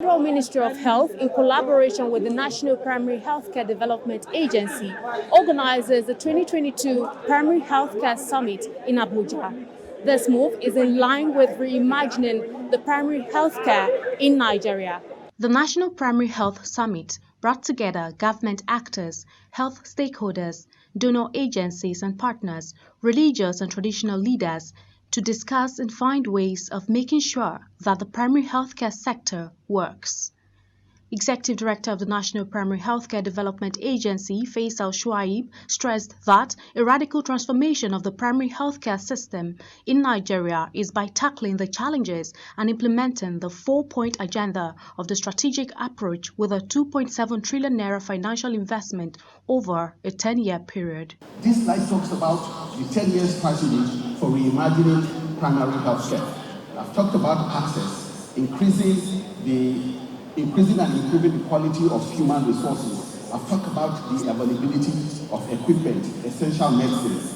Federal Ministry of Health, in collaboration with the National Primary Healthcare Development Agency, organizes the 2022 Primary Healthcare Summit in Abuja. This move is in line with reimagining the primary healthcare in Nigeria. The National Primary Health Summit brought together government actors, health stakeholders, donor agencies and partners, religious and traditional leaders to discuss and find ways of making sure that the primary healthcare sector works. Executive Director of the National Primary Healthcare Development Agency, Faisal Shuaib, stressed that a radical transformation of the primary healthcare system in Nigeria is by tackling the challenges and implementing the 4-point agenda of the strategic approach with a 2.7 trillion naira financial investment over a 10-year period. This slide talks about the 10 years strategy for reimagining primary healthcare. I've talked about access, increasing and improving the quality of human resources. I've talked about the availability of equipment, essential medicines,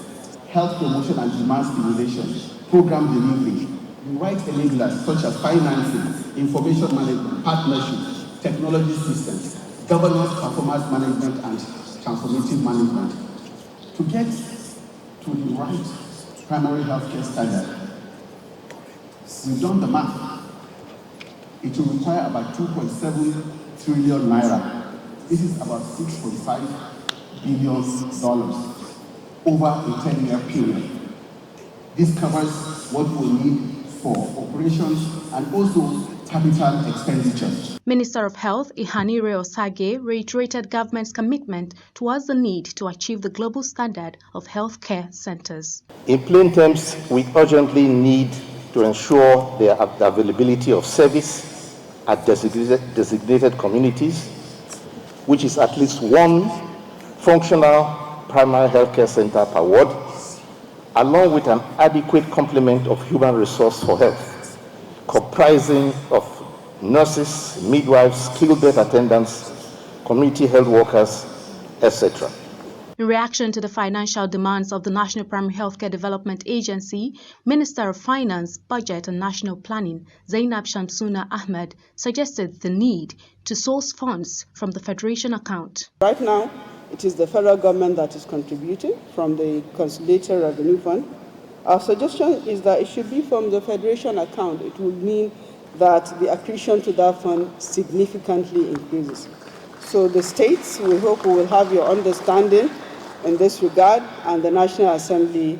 health promotion and demand stimulation, program delivery, the right enablers such as financing, information management, partnerships, technology systems, governance, performance management, and transformative management. To get to the right primary healthcare standard, we've done the math. It will require about 2.7 trillion naira. This is about $6.5 billion over a 10-year period. This covers what we need for operations and also capital expenditure. Minister of Health Ihanire Osage reiterated government's commitment towards the need to achieve the global standard of healthcare centers. In plain terms, we urgently need to ensure the availability of service at designated communities, which is at least one functional primary healthcare center per ward, along with an adequate complement of human resource for health, comprising of nurses, midwives, skilled birth attendants, community health workers, etc. In reaction to the financial demands of the National Primary Healthcare Development Agency, Minister of Finance, Budget and National Planning, Zainab Shamsuna Ahmed, suggested the need to source funds from the Federation account. Right now, it is the federal government that is contributing from the Consolidated Revenue Fund. Our suggestion is that it should be from the Federation account. It would mean that the accretion to that fund significantly increases. So the states, we hope, will have your understanding in this regard, and the National Assembly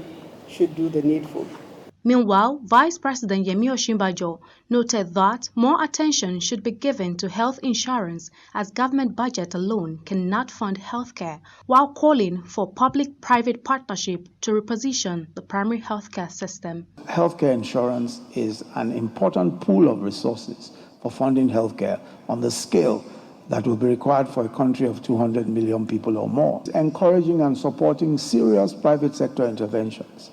should do the needful. Meanwhile, Vice President Yemi Osinbajo noted that more attention should be given to health insurance as government budget alone cannot fund healthcare, while calling for public-private partnership to reposition the primary healthcare system. Healthcare insurance is an important pool of resources for funding healthcare on the scale that will be required for a country of 200 million people or more. Encouraging and supporting serious private sector interventions.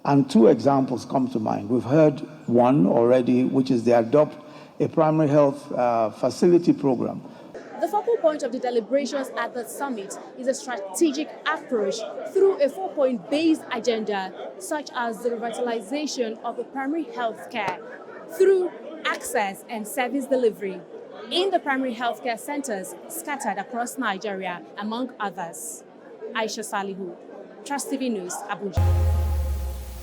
And two examples come to mind. We've heard one already, which is the Adopt a Primary Health Facility Program. The focal point of the deliberations at the summit is a strategic approach through a 4-point based agenda, such as the revitalization of the primary health care through access and service delivery in the primary healthcare centers scattered across Nigeria, among others. Aisha Salihu, Trust TV News, Abuja.